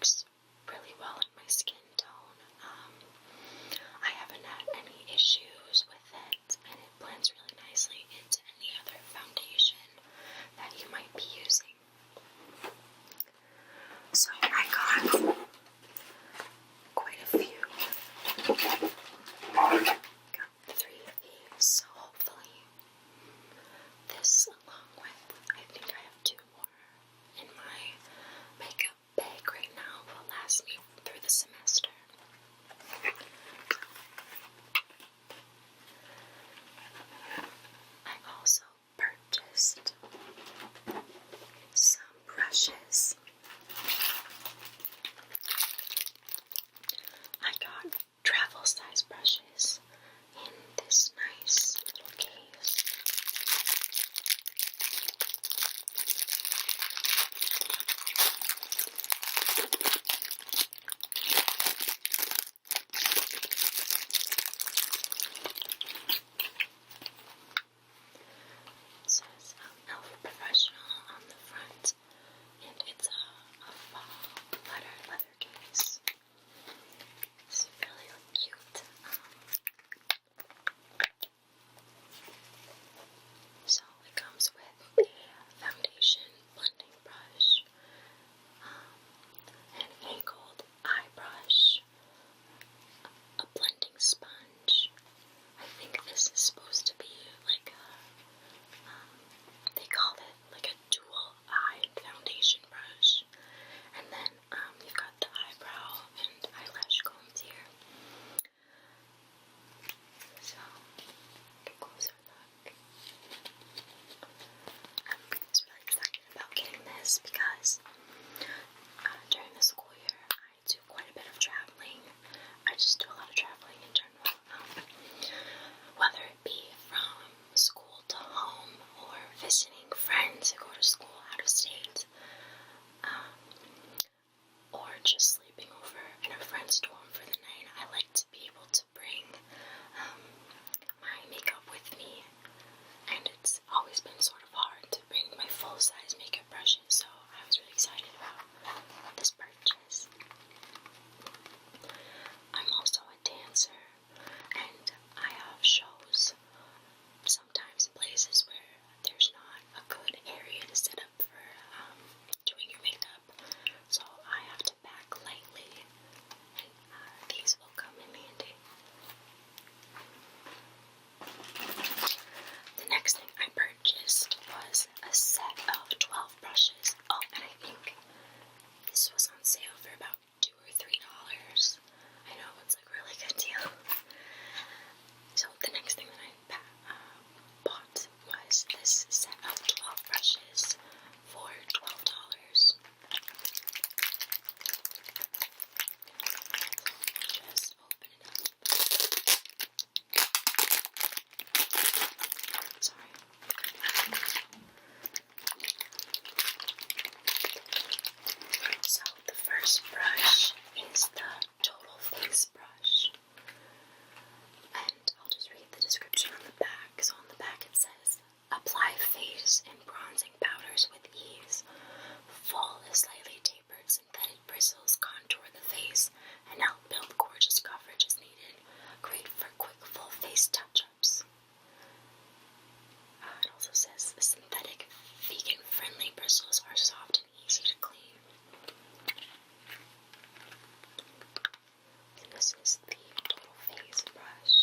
works really well in my skin tone. I haven't had any issues with it, and it blends really nicely into any other foundation that you might be using. So I got quite a few. Got 3 of these, so hopefully this, along with, I think I have 2 more in my makeup bag right now, will last me through the semester. I also purchased some brushes. I got travel size brushes in this nice little case. It says Elf Professional on the front, and it's a fall leather case. It's really cute. So it comes with a foundation blending brush, an angled eye brush, a blending sponge. I think this is supposed to be like a, they call it like a dual eye foundation brush. And then you've got the eyebrow and eyelash combs here. So, get a closer look. I was really excited about getting this because during the school year I do quite a bit of traveling. I just do a lot of traveling in general. Whether it be from school to home or visiting friends who go to school out of state, or just sleeping over in a friend's dorm for the night, I like to be able to bring my makeup with me, and it's always been sort of hard to bring my full-size makeup brushes, so I was really excited about this purchase. I'm also a dancer, and I have shows sometimes in places where there's not a good area to set up for doing your makeup, so I have to pack lightly, and these will come in handy. The next thing I purchased was a set of 12 brushes. Oh, and I think this was on sale for about $2 or $3. I know, it's like a really good deal. So the next thing that I bought was this set of 12 brushes for $12. Just open it up. Sorry. So the first brush is the Total Face brush. And I'll just read the description on the back. So on the back it says, apply face and bronzing powders with ease. Full, slightly tapered synthetic bristles contour the face and help build gorgeous coverage as needed. Great for quick full face touch-ups. It also says the synthetic, vegan-friendly bristles are soft and easy to clean. And this is the Total Face brush.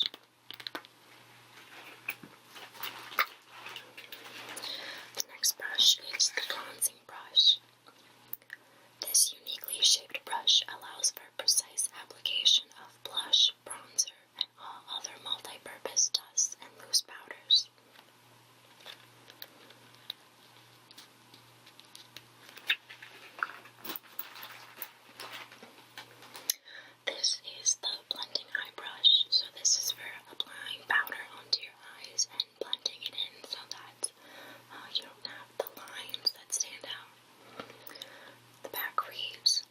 The next brush is the Bronzing brush. This uniquely shaped brush allows for precise application of blush, bronzer, and all other multi-purpose dusts and loose powders. This is the blending eye brush. So this is for applying powder onto your eyes and blending it in so that you don't have the lines that stand out. The back reads,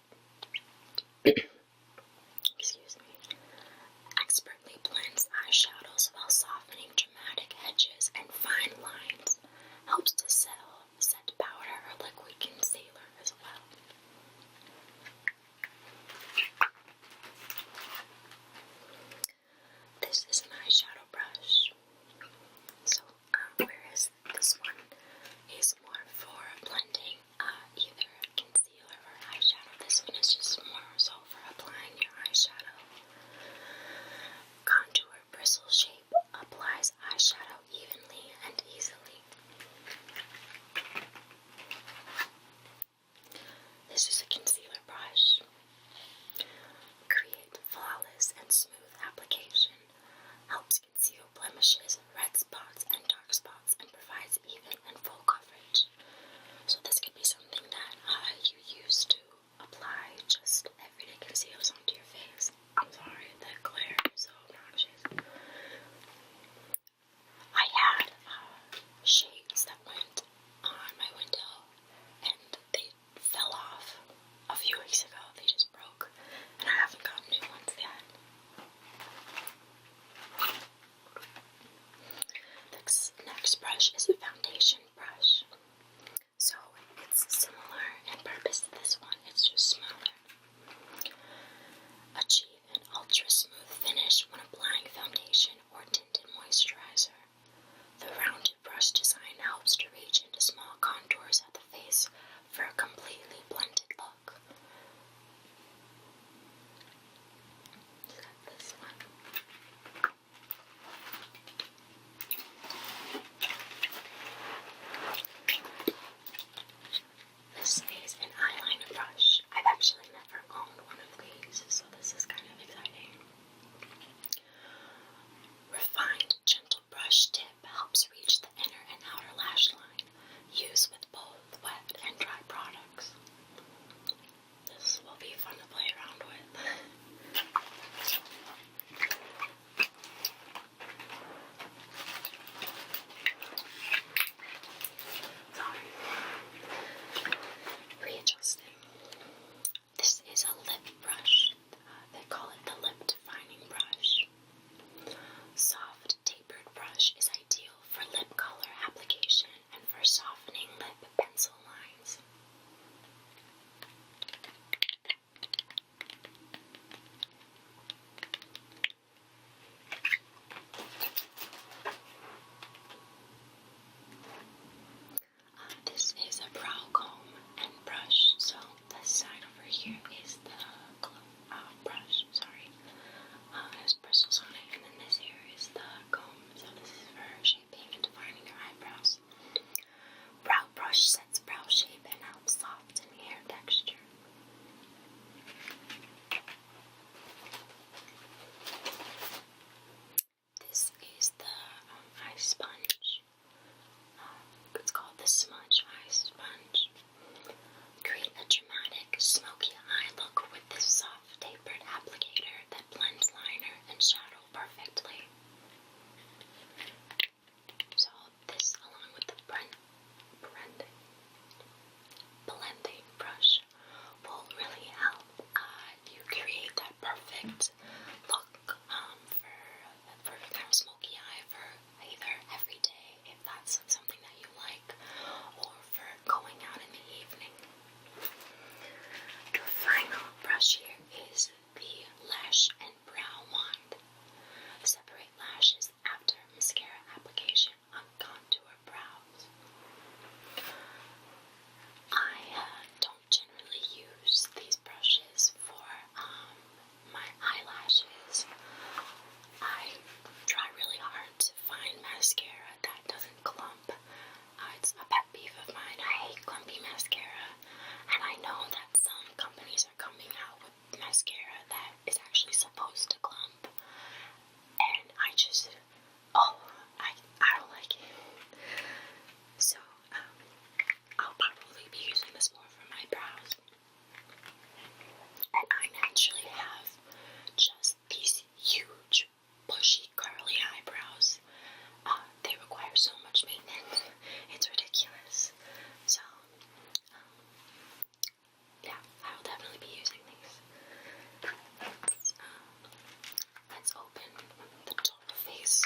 perfect look for kind of smoky eye for either every day, if that's something that you like, or for going out in the evening. The final brush here is the Lash and Brow Wand. Separate lashes after mascara application on contour brows. I don't generally use these brushes for my eyelashes. I try really hard to find mascara that doesn't clump. It's a pet peeve of mine. I hate clumpy mascara, and I know that some companies are coming out with mascara that is actually supposed to clump, and I don't like it. So, I'll probably be using this more for my brows. And I naturally have just these huge, bushy, curly eyebrows. They require so much maintenance. It's ridiculous. So, yeah, I will definitely be using these. Let's open the Total Face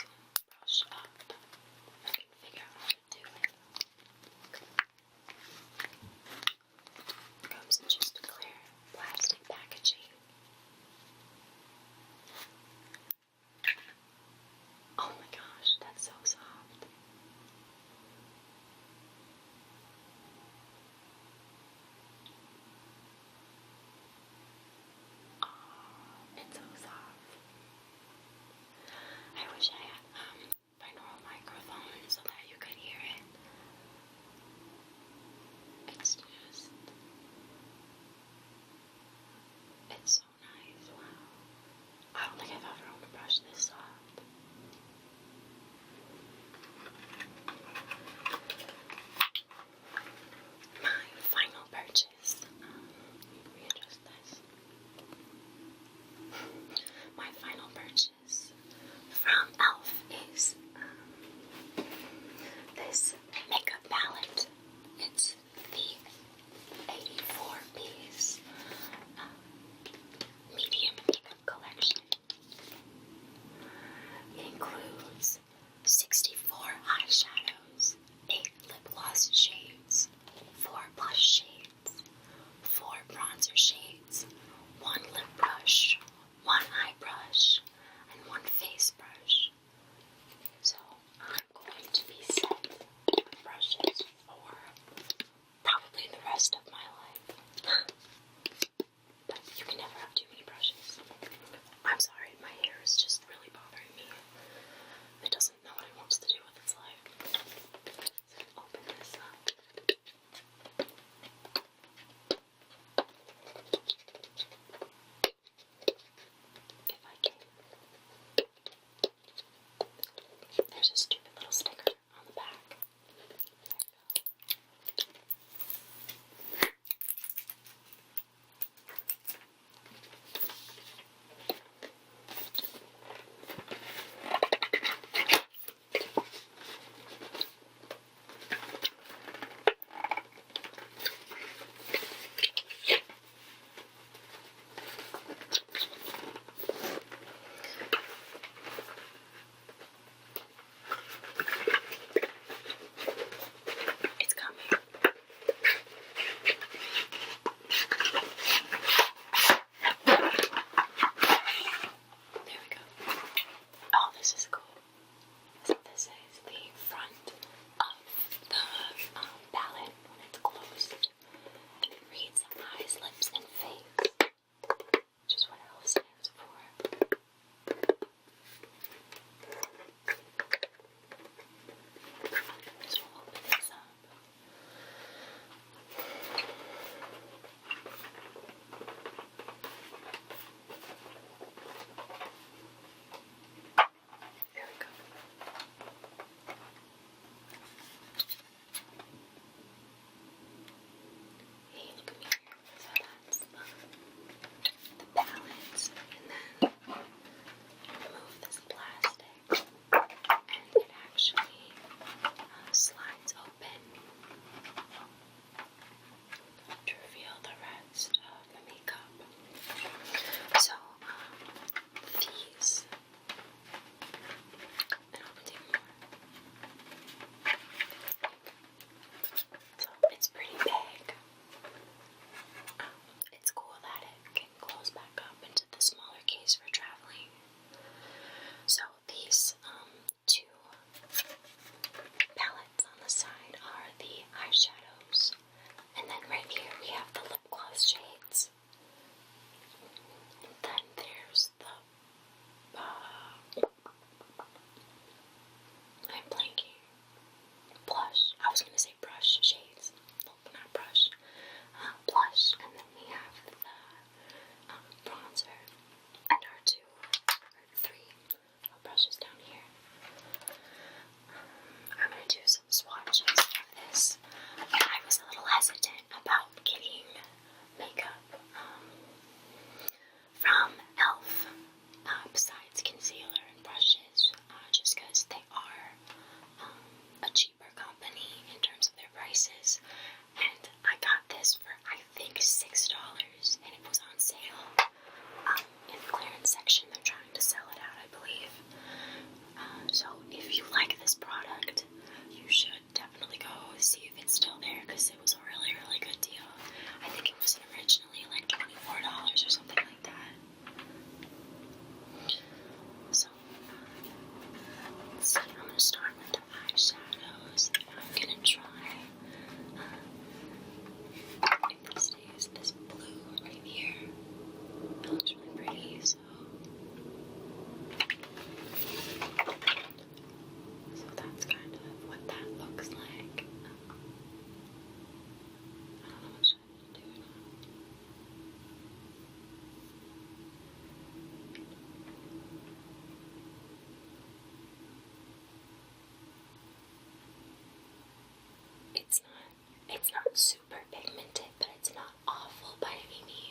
It's not super pigmented, but it's not awful by any means.